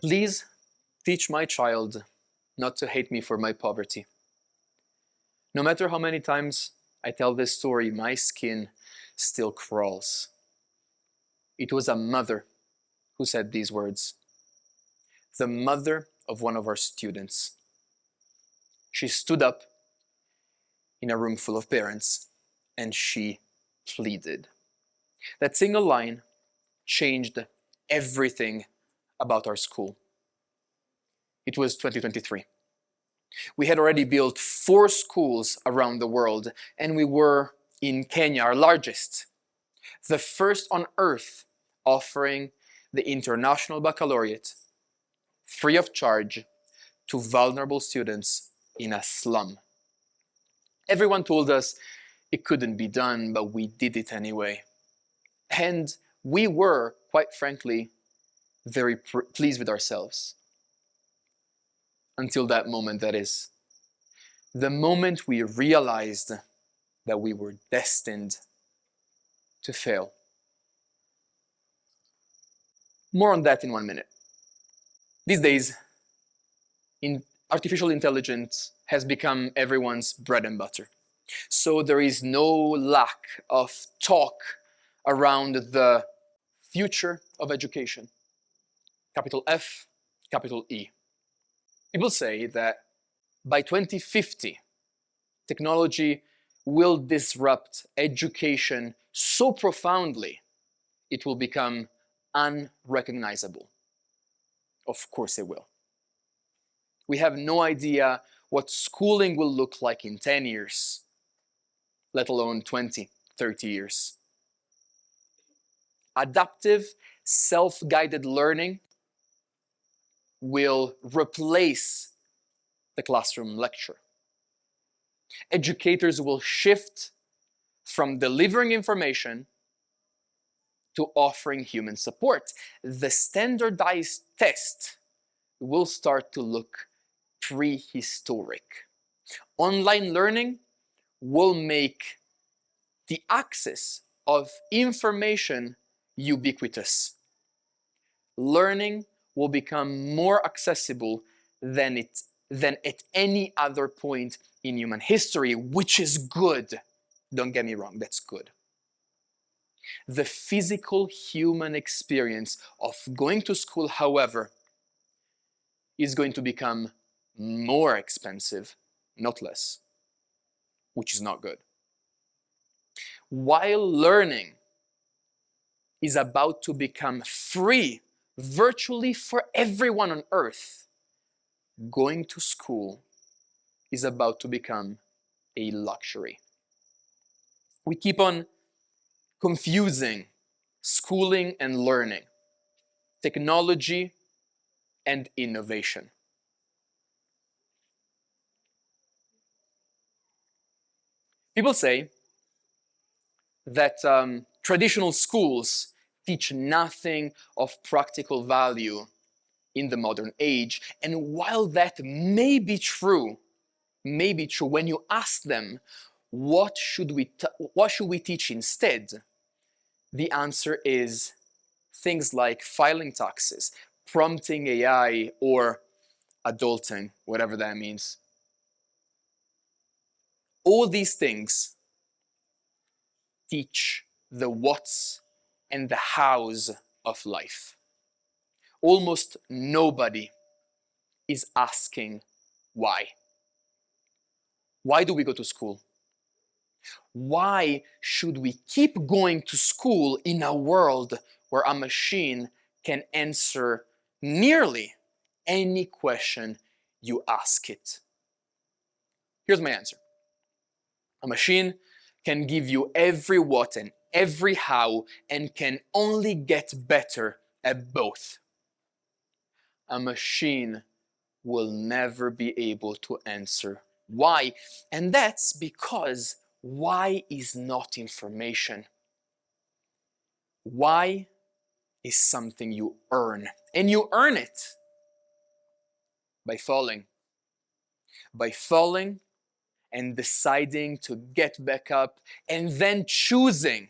Please teach my child not to hate me for my poverty. No matter how many times I tell this story, my skin still crawls. It was a mother who said these words. The mother of one of our students. She stood up in a room full of parents and she pleaded. That single line changed everything about our school. It was 2023. We had already built 4 schools around the world, and we were in Kenya, our largest, the first on earth offering the International Baccalaureate free of charge to vulnerable students in a slum. Everyone told us it couldn't be done, but we did it anyway. And we were, quite frankly, very pleased with ourselves. Until that moment, that is. The moment we realized that we were destined to fail. More on that in 1 minute. These days, artificial intelligence has become everyone's bread and butter. So there is no lack of talk around the future of education. Capital F, capital E. People say that by 2050, technology will disrupt education so profoundly, it will become unrecognizable. Of course it will. We have no idea what schooling will look like in 10 years, let alone 20, 30 years. Adaptive, self-guided learning will replace the classroom lecture. Educators will shift from delivering information to offering human support. The standardized test will start to look prehistoric. Online learning will make the access of information ubiquitous. Learning will become more accessible than at any other point in human history, which is good. Don't get me wrong, that's good. The physical human experience of going to school, however, is going to become more expensive, not less, which is not good. While learning is about to become free virtually for everyone on earth, going to school is about to become a luxury. We keep on confusing schooling and learning, technology and innovation. People say that traditional schools teach nothing of practical value in the modern age. And while that may be true, when you ask them, what should we teach instead? The answer is things like filing taxes, prompting AI, or adulting, whatever that means. All these things teach the what's and the how's of life. Almost nobody is asking why. Why do we go to school? Why should we keep going to school in a world where a machine can answer nearly any question you ask it? Here's my answer. A machine can give you every what and every how and can only get better at both. A machine will never be able to answer why. And that's because why is not information. Why is something you earn. And you earn it by falling. By falling and deciding to get back up and then choosing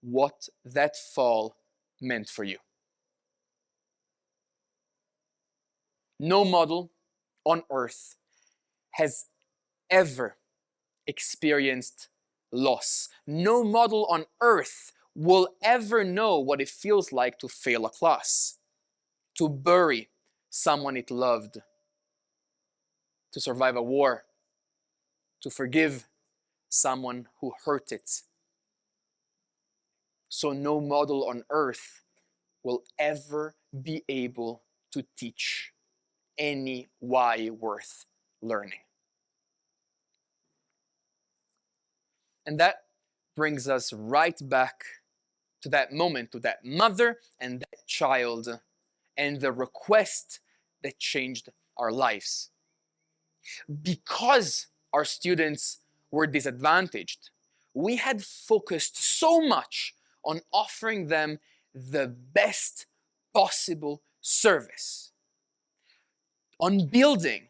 what that fall meant for you. No model on earth has ever experienced loss. No model on earth will ever know what it feels like to fail a class, to bury someone it loved, to survive a war, to forgive someone who hurt it. So no model on earth will ever be able to teach any why worth learning. And that brings us right back to that moment, to that mother and that child, and the request that changed our lives. Because our students were disadvantaged, we had focused so much on offering them the best possible service, on building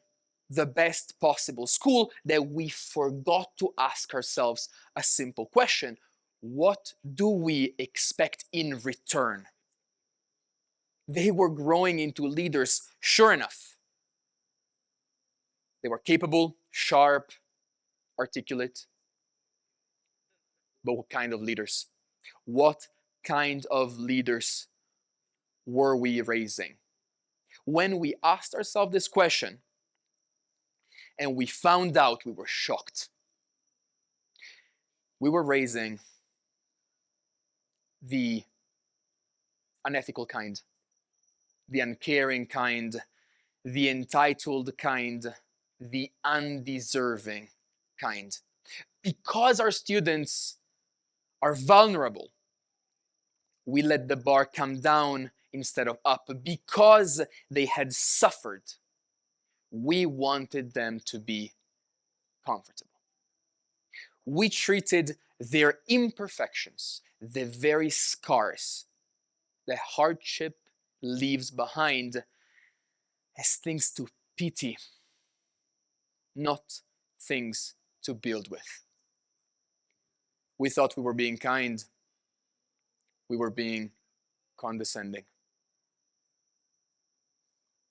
the best possible school, that we forgot to ask ourselves a simple question: what do we expect in return? They were growing into leaders, sure enough. They were capable, sharp, articulate. But what kind of leaders? What kind of leaders were we raising? When we asked ourselves this question and we found out, we were shocked. We were raising the unethical kind, the uncaring kind, the entitled kind, the undeserving kind. Because our students are vulnerable, we let the bar come down instead of up. Because they had suffered, we wanted them to be comfortable. We treated their imperfections, the very scars that hardship leaves behind, as things to pity, not things to build with. We thought we were being kind. We were being condescending.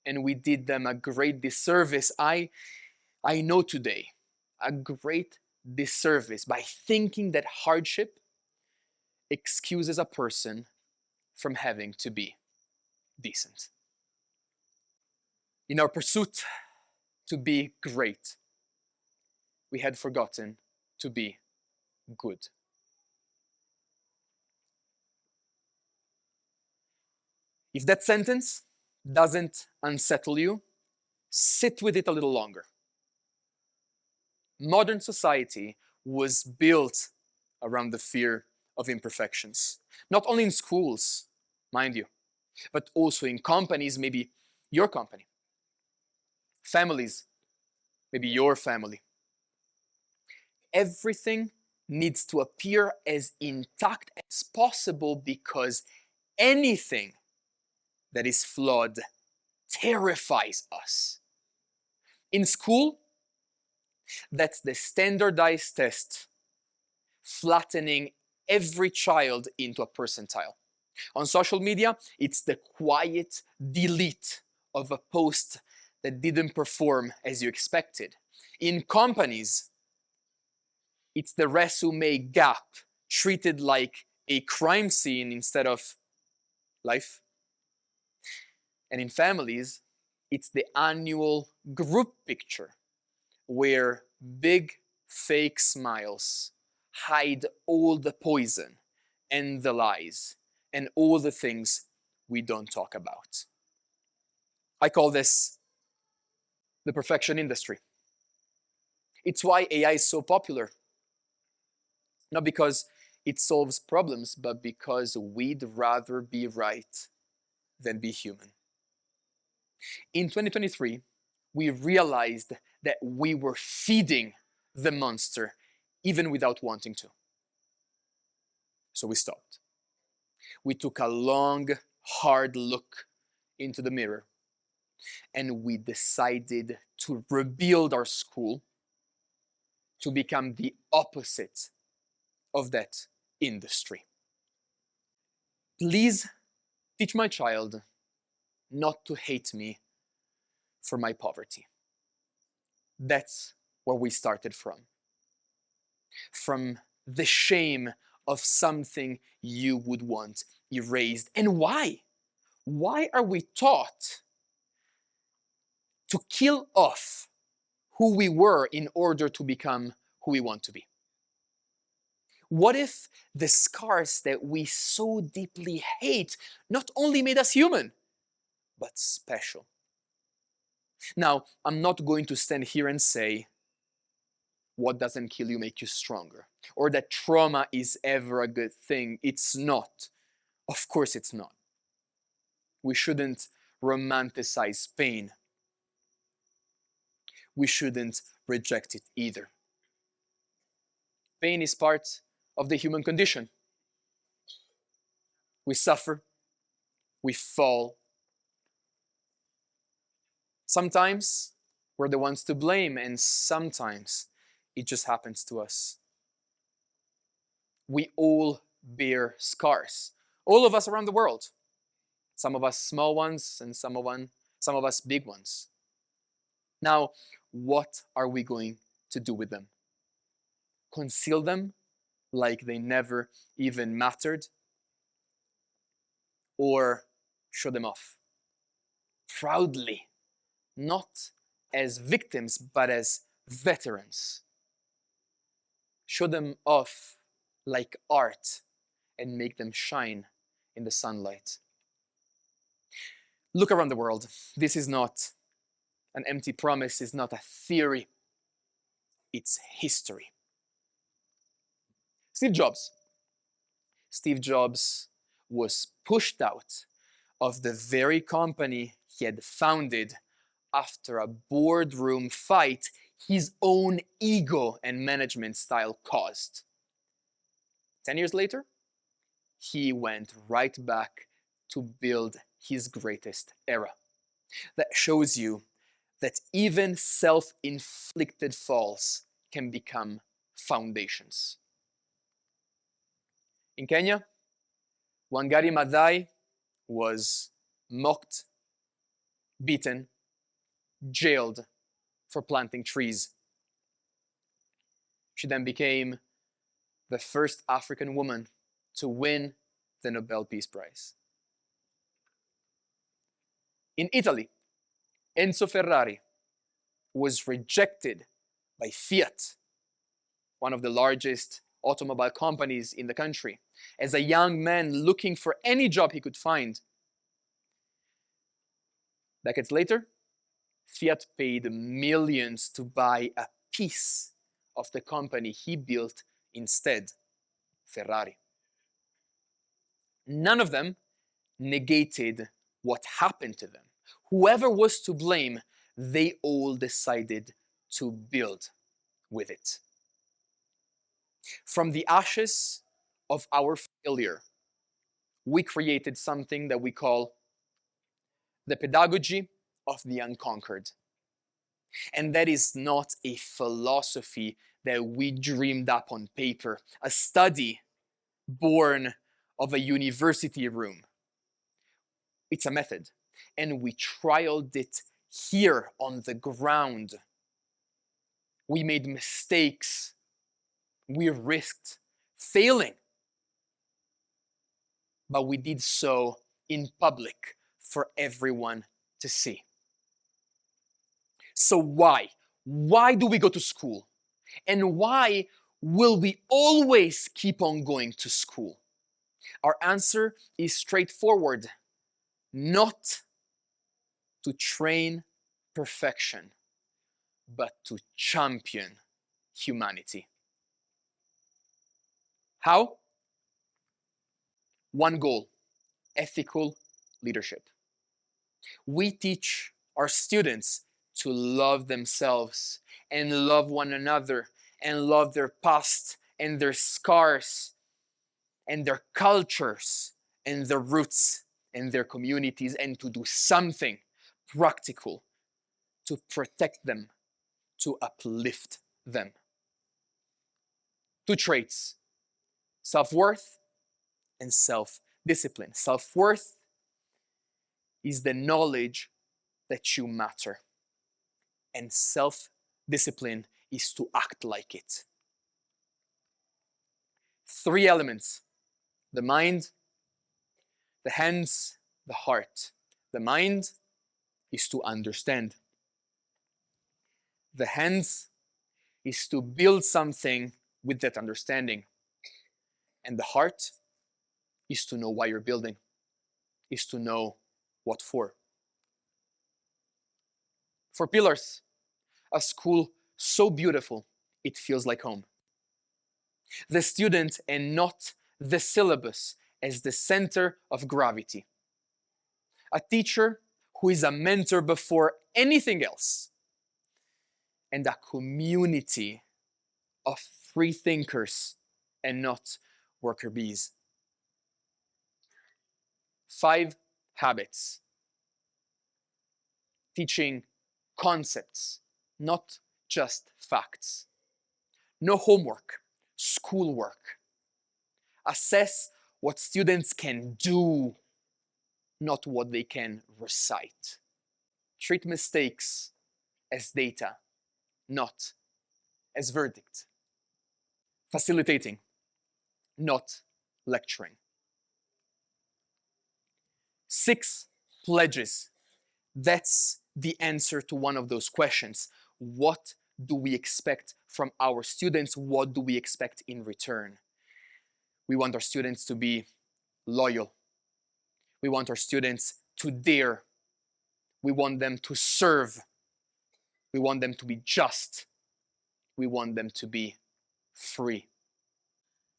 And we did them a great disservice. I know today, a great disservice by thinking that hardship excuses a person from having to be decent. In our pursuit to be great, we had forgotten to be good. If that sentence doesn't unsettle you, sit with it a little longer. Modern society was built around the fear of imperfections. Not only in schools, mind you, but also in companies, maybe your company. Families, maybe your family. Everything needs to appear as intact as possible, because anything that is flawed terrifies us. In school, that's the standardized test, flattening every child into a percentile. On social media, it's the quiet delete of a post that didn't perform as you expected. In companies, it's the resume gap, treated like a crime scene instead of life. And in families, it's the annual group picture, where big fake smiles hide all the poison and the lies and all the things we don't talk about. I call this the perfection industry. It's why AI is so popular. Not because it solves problems, but because we'd rather be right than be human. In 2023, we realized that we were feeding the monster even without wanting to. So we stopped. We took a long, hard look into the mirror, and we decided to rebuild our school to become the opposite of that industry. Please teach my child not to hate me for my poverty. That's where we started from. From the shame of something you would want erased. And why? Why are we taught to kill off who we were in order to become who we want to be? What if the scars that we so deeply hate not only made us human, but special? Now, I'm not going to stand here and say, what doesn't kill you make you stronger, or that trauma is ever a good thing. It's not. Of course it's not. We shouldn't romanticize pain. We shouldn't reject it either. Pain is part of the human condition. We suffer, we fall. Sometimes we're the ones to blame, and sometimes it just happens to us. We all bear scars. All of us around the world. Some of us small ones, and some of us big ones. Now, what are we going to do with them? Conceal them like they never even mattered? Or show them off proudly, not as victims, but as veterans? Show them off like art and make them shine in the sunlight. Look around the world. This is not an empty promise, it's not a theory, it's history. Steve Jobs. Steve Jobs was pushed out of the very company he had founded after a boardroom fight his own ego and management style caused. 10 years later, he went right back to build his greatest era. That shows you that even self-inflicted falls can become foundations. In Kenya, Wangari Maathai was mocked, beaten, jailed for planting trees. She then became the first African woman to win the Nobel Peace Prize. In Italy, Enzo Ferrari was rejected by Fiat, one of the largest automobile companies in the country, as a young man looking for any job he could find. Decades later, Fiat paid millions to buy a piece of the company he built instead, Ferrari. None of them negated what happened to them. Whoever was to blame, they all decided to build with it. From the ashes of our failure, we created something that we call the pedagogy of the unconquered. And that is not a philosophy that we dreamed up on paper, a study born of a university room. It's a method, and we trialed it here on the ground. We made mistakes. We risked failing. But we did so in public for everyone to see. So why? Why do we go to school? And why will we always keep on going to school? Our answer is straightforward. Not to train perfection, but to champion humanity. How? One goal: ethical leadership. We teach our students to love themselves and love one another and love their past and their scars and their cultures and their roots and their communities, and to do something practical to protect them, to uplift them. Two traits: self-worth and self-discipline. Self-worth is the knowledge that you matter. and self-discipline is to act like it. 3 elements: the mind, the hands, the heart. The mind is to understand. The hands is to build something with that understanding. And the heart is to know why you're building, is to know what for. 4 pillars: a school so beautiful it feels like home. The student and not the syllabus as the center of gravity. A teacher who is a mentor before anything else. And a community of free thinkers and not worker bees. 5 habits. Teaching concepts, not just facts. No homework, schoolwork. Assess what students can do, not what they can recite. Treat mistakes as data, not as verdict. Facilitating, not lecturing. 6 pledges. That's the answer to one of those questions. What do we expect from our students? What do we expect in return? We want our students to be loyal. We want our students to dare. We want them to serve. We want them to be just. We want them to be free.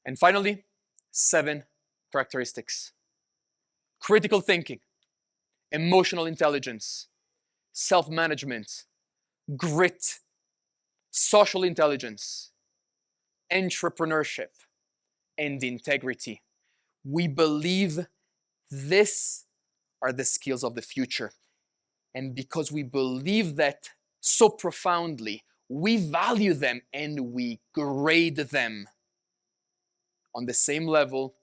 And finally, 7 characteristics. Critical thinking, emotional intelligence, self-management, grit, social intelligence, entrepreneurship, and integrity. We believe these are the skills of the future. And because we believe that so profoundly, we value them and we grade them on the same level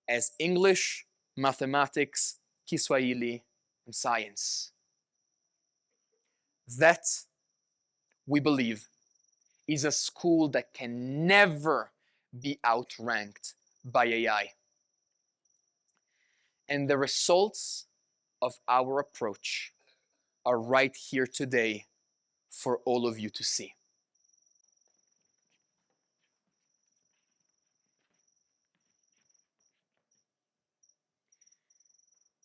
as English, mathematics, Kiswahili, and science. That, we believe, is a school that can never be outranked by AI. And the results of our approach are right here today for all of you to see.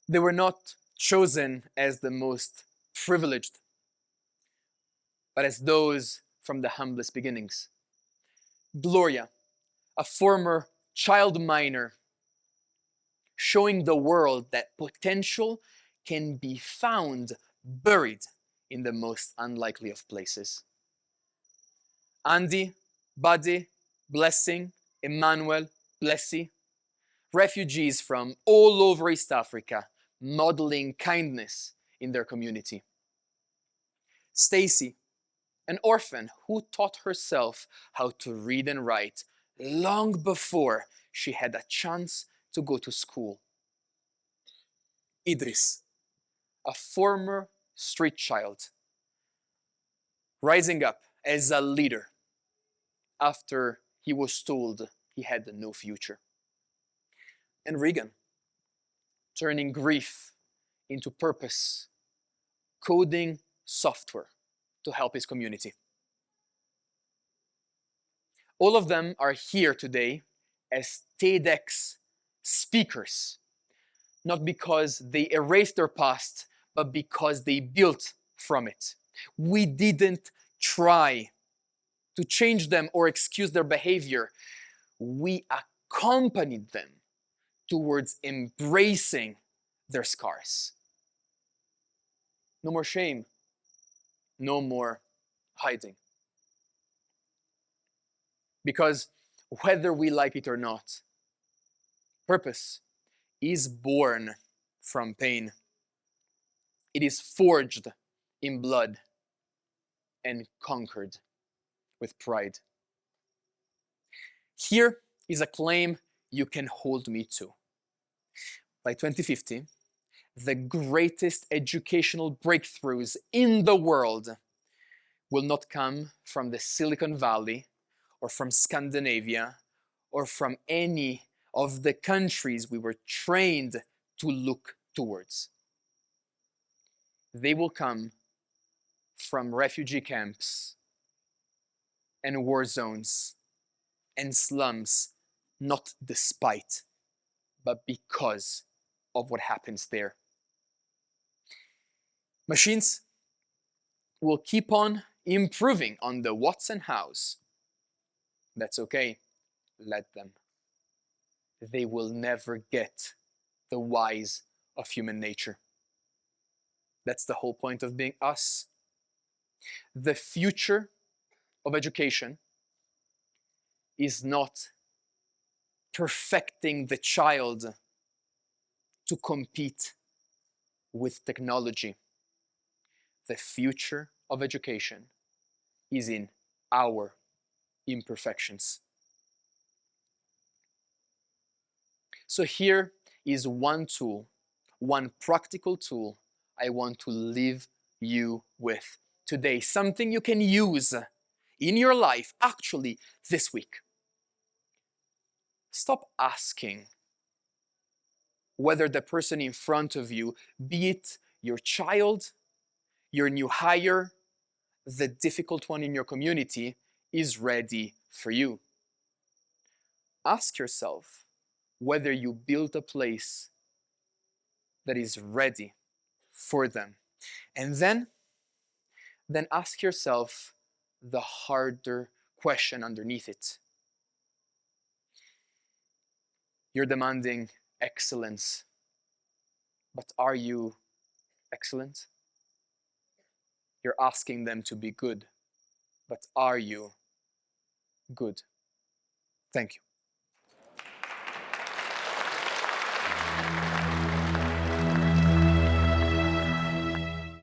They were not chosen as the most privileged, but as those from the humblest beginnings. Gloria, a former child miner, showing the world that potential can be found buried in the most unlikely of places. Andy, Buddy, Blessing, Emmanuel, Blessy, refugees from all over East Africa, modeling kindness in their community. Stacy, an orphan who taught herself how to read and write long before she had a chance to go to school. Idris, a former street child, rising up as a leader after he was told he had no future. And Regan, turning grief into purpose, coding software to help his community. All of them are here today as TEDx speakers, not because they erased their past, but because they built from it. We didn't try to change them or excuse their behavior. We accompanied them towards embracing their scars. No more shame, no more hiding. Because whether we like it or not, purpose is born from pain. It is forged in blood and conquered with pride. Here is a claim you can hold me to. By 2050, the greatest educational breakthroughs in the world will not come from the Silicon Valley or from Scandinavia or from any of the countries we were trained to look towards. They will come from refugee camps and war zones and slums, not despite, but because of what happens there. Machines will keep on improving on the what's and how's. That's okay, let them. They will never get the whys of human nature. That's the whole point of being us. The future of education is not perfecting the child to compete with technology. The future of education is in our imperfections. So here is one tool, one practical tool I want to leave you with today. Something you can use in your life actually this week. Stop asking whether the person in front of you, be it your child, your new hire, the difficult one in your community, is ready for you. Ask yourself whether you build a place that is ready for them. And then ask yourself the harder question underneath it. You're demanding excellence, but are you excellent? You're asking them to be good, but are you good? Thank you.